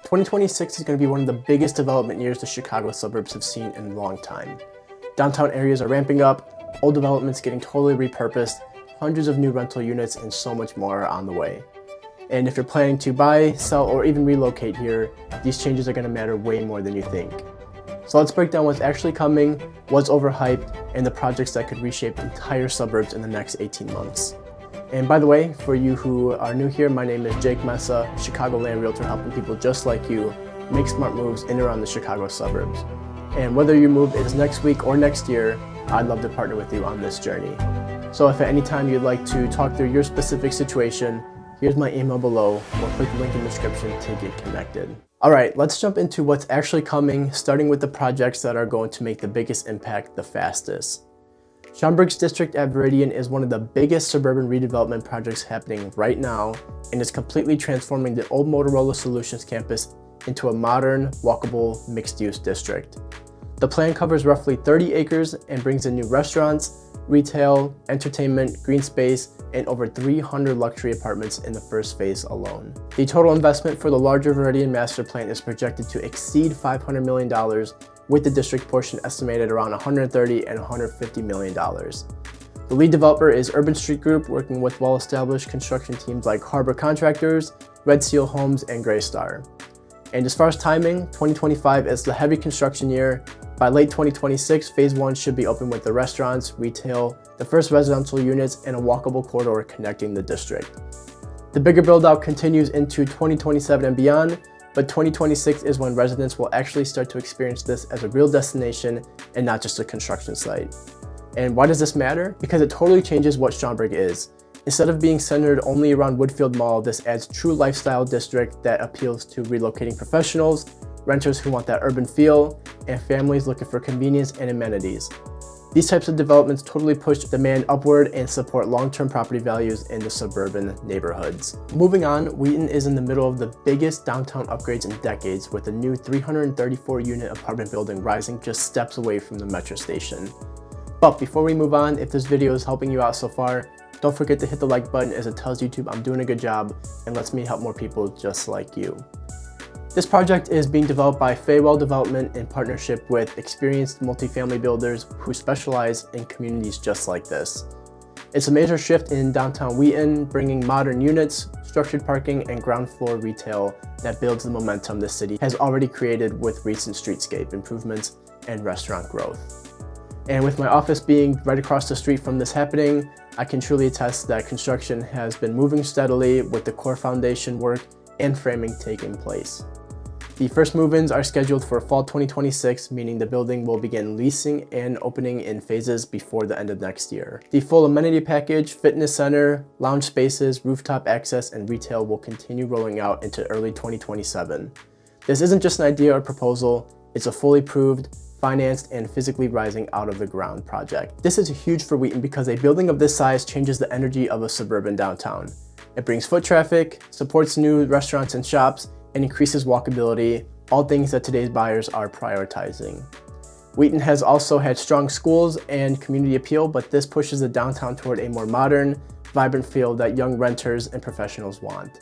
2026 is going to be one of the biggest development years the Chicago suburbs have seen in a long time. Downtown areas are ramping up, old developments getting totally repurposed, hundreds of new rental units, and so much more are on the way. And if you're planning to buy, sell, or even relocate here, these changes are going to matter way more than you think. So let's break down what's actually coming, what's overhyped, and the projects that could reshape entire suburbs in the next 18 months. And by the way, for you who are new here, my name is Jake Mesa, Chicagoland realtor helping people just like you make smart moves in and around the Chicago suburbs. And whether your move is next week or next year, I'd love to partner with you on this journey. So if at any time you'd like to talk through your specific situation, here's my email below, or click the link in the description to get connected. All right, let's jump into what's actually coming, starting with the projects that are going to make the biggest impact the fastest. Schaumburg's district at Veridian is one of the biggest suburban redevelopment projects happening right now, and is completely transforming the old Motorola Solutions campus into a modern, walkable, mixed-use district. The plan covers roughly 30 acres and brings in new restaurants, retail, entertainment, green space, and over 300 luxury apartments in the first phase alone. The total investment for the larger Veridian master plan is projected to exceed $500 million, with the district portion estimated around $130 and $150 million. The lead developer is Urban Street Group, working with well-established construction teams like Harbor Contractors, Red Seal Homes, and Greystar. And as far as timing, 2025 is the heavy construction year. By late 2026, Phase 1 should be open with the restaurants, retail, the first residential units, and a walkable corridor connecting the district. The bigger build-out continues into 2027 and beyond, but 2026 is when residents will actually start to experience this as a real destination and not just a construction site. And why does this matter? Because it totally changes what Schaumburg is. Instead of being centered only around Woodfield Mall, this adds true lifestyle district that appeals to relocating professionals, renters who want that urban feel, and families looking for convenience and amenities. These types of developments totally push demand upward and support long-term property values in the suburban neighborhoods. Moving on, Wheaton is in the middle of the biggest downtown upgrades in decades, with a new 334-unit apartment building rising just steps away from the metro station. But before we move on, if this video is helping you out so far, don't forget to hit the like button, as it tells YouTube I'm doing a good job and lets me help more people just like you. This project is being developed by Faywell Development in partnership with experienced multifamily builders who specialize in communities just like this. It's a major shift in downtown Wheaton, bringing modern units, structured parking, and ground floor retail that builds the momentum the city has already created with recent streetscape improvements and restaurant growth. And with my office being right across the street from this happening, I can truly attest that construction has been moving steadily, with the core foundation work and framing taking place. The first move-ins are scheduled for fall 2026, meaning the building will begin leasing and opening in phases before the end of next year. The full amenity package, fitness center, lounge spaces, rooftop access, and retail will continue rolling out into early 2027. This isn't just an idea or proposal, it's a fully approved, financed, and physically rising out of the ground project. This is huge for Wheaton because a building of this size changes the energy of a suburban downtown. It brings foot traffic, supports new restaurants and shops, and increases walkability, all things that today's buyers are prioritizing. Wheaton has also had strong schools and community appeal, but this pushes the downtown toward a more modern, vibrant feel that young renters and professionals want.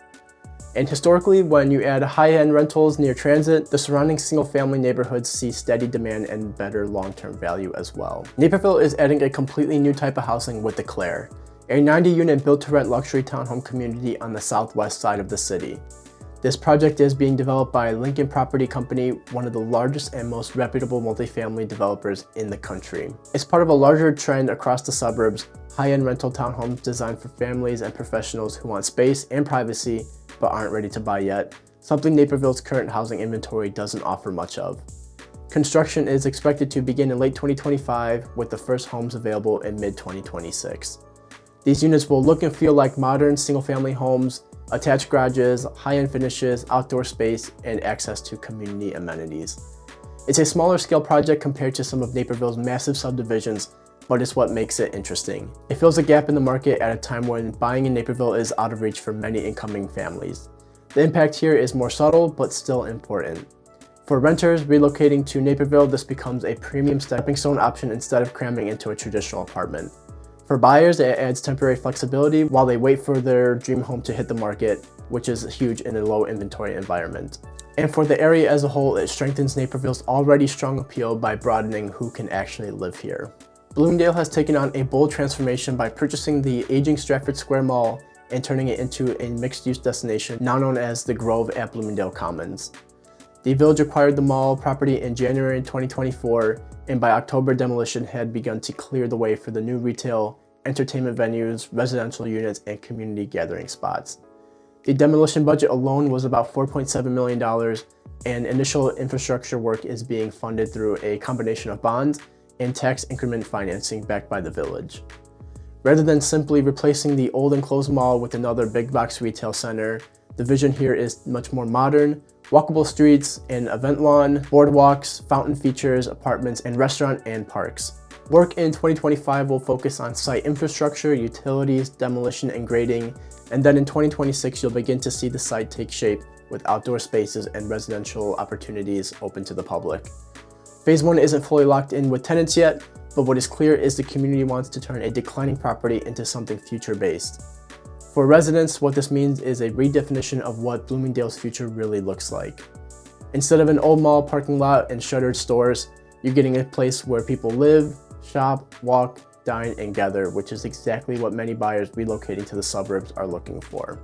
And historically, when you add high-end rentals near transit, the surrounding single-family neighborhoods see steady demand and better long-term value as well. Naperville is adding a completely new type of housing with The Claire, a 90-unit built-to-rent luxury townhome community on the southwest side of the city. This project is being developed by Lincoln Property Company, one of the largest and most reputable multifamily developers in the country. It's part of a larger trend across the suburbs, high-end rental townhomes designed for families and professionals who want space and privacy but aren't ready to buy yet, something Naperville's current housing inventory doesn't offer much of. Construction is expected to begin in late 2025, with the first homes available in mid-2026. These units will look and feel like modern single-family homes, attached garages, high-end finishes, outdoor space, and access to community amenities. It's a smaller scale project compared to some of Naperville's massive subdivisions, but it's what makes it interesting. It fills a gap in the market at a time when buying in Naperville is out of reach for many incoming families. The impact here is more subtle, but still important. For renters relocating to Naperville, this becomes a premium stepping stone option instead of cramming into a traditional apartment. For buyers, it adds temporary flexibility while they wait for their dream home to hit the market, which is huge in a low inventory environment. And for the area as a whole, it strengthens Naperville's already strong appeal by broadening who can actually live here. Bloomingdale has taken on a bold transformation by purchasing the aging Stratford Square Mall and turning it into a mixed-use destination now known as the Grove at Bloomingdale Commons. The village acquired the mall property in January 2024, and by October, demolition had begun to clear the way for the new retail, entertainment venues, residential units, and community gathering spots. The demolition budget alone was about $4.7 million, and initial infrastructure work is being funded through a combination of bonds and tax increment financing backed by the village. Rather than simply replacing the old enclosed mall with another big box retail center, the vision here is much more modern, walkable streets, an event lawn, boardwalks, fountain features, apartments, and restaurant and parks. Work in 2025 will focus on site infrastructure, utilities, demolition, and grading, and then in 2026 you'll begin to see the site take shape with outdoor spaces and residential opportunities open to the public. Phase 1 isn't fully locked in with tenants yet, but what is clear is the community wants to turn a declining property into something future-based. For residents, what this means is a redefinition of what Bloomingdale's future really looks like. Instead of an old mall parking lot and shuttered stores, you're getting a place where people live, shop, walk, dine, and gather, which is exactly what many buyers relocating to the suburbs are looking for.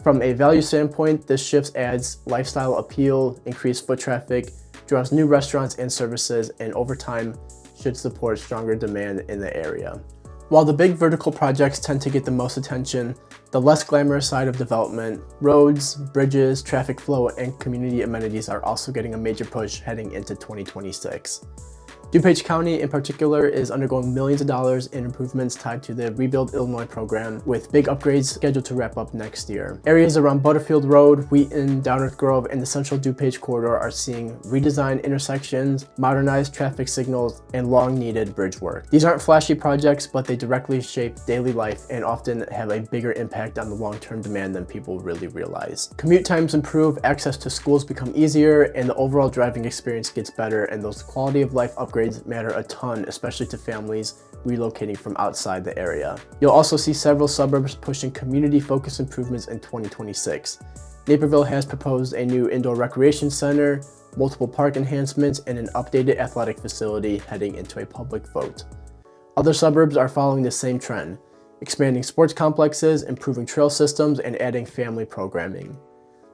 From a value standpoint, this shift adds lifestyle appeal, increased foot traffic, draws new restaurants and services, and over time should support stronger demand in the area. While the big vertical projects tend to get the most attention, the less glamorous side of development, roads, bridges, traffic flow, and community amenities are also getting a major push heading into 2026. DuPage County in particular is undergoing millions of dollars in improvements tied to the Rebuild Illinois program, with big upgrades scheduled to wrap up next year. Areas around Butterfield Road, Wheaton, Downers Grove, and the central DuPage corridor are seeing redesigned intersections, modernized traffic signals, and long-needed bridge work. These aren't flashy projects, but they directly shape daily life and often have a bigger impact on the long-term demand than people really realize. Commute times improve, access to schools become easier, and the overall driving experience gets better, and those quality of life upgrades matter a ton, especially to families relocating from outside the area. You'll also see several suburbs pushing community-focused improvements in 2026. Naperville has proposed a new indoor recreation center, multiple park enhancements, and an updated athletic facility heading into a public vote. Other suburbs are following the same trend, expanding sports complexes, improving trail systems, and adding family programming.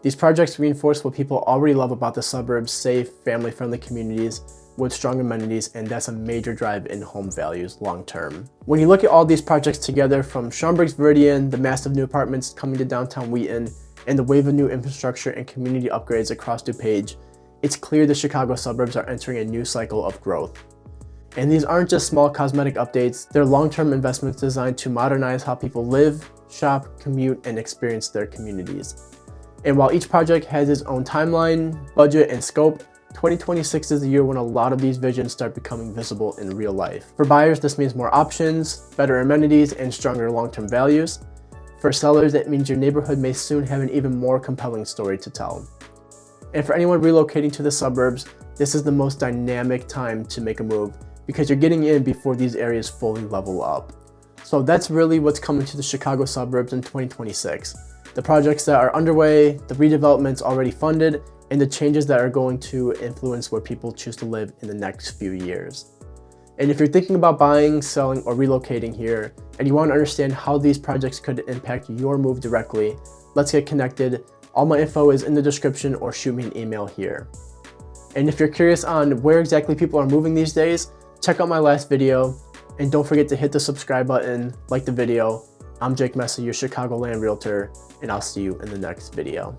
These projects reinforce what people already love about the suburbs: safe, family-friendly communities with strong amenities, and that's a major drive in home values long term. When you look at all these projects together, from Schaumburg's Veridian, the massive new apartments coming to downtown Wheaton, and the wave of new infrastructure and community upgrades across DuPage, it's clear the Chicago suburbs are entering a new cycle of growth. And these aren't just small cosmetic updates, they're long-term investments designed to modernize how people live, shop, commute, and experience their communities. And while each project has its own timeline, budget, and scope, 2026 is the year when a lot of these visions start becoming visible in real life. For buyers, this means more options, better amenities, and stronger long-term values. For sellers, it means your neighborhood may soon have an even more compelling story to tell. And for anyone relocating to the suburbs, this is the most dynamic time to make a move because you're getting in before these areas fully level up. So that's really what's coming to the Chicago suburbs in 2026. The projects that are underway, the redevelopments already funded, and the changes that are going to influence where people choose to live in the next few years. And if you're thinking about buying, selling, or relocating here, and you want to understand how these projects could impact your move directly, let's get connected. All my info is in the description, or shoot me an email here. And if you're curious on where exactly people are moving these days, check out my last video, and don't forget to hit the subscribe button, like the video. I'm Jake Messa, your Chicagoland realtor, and I'll see you in the next video.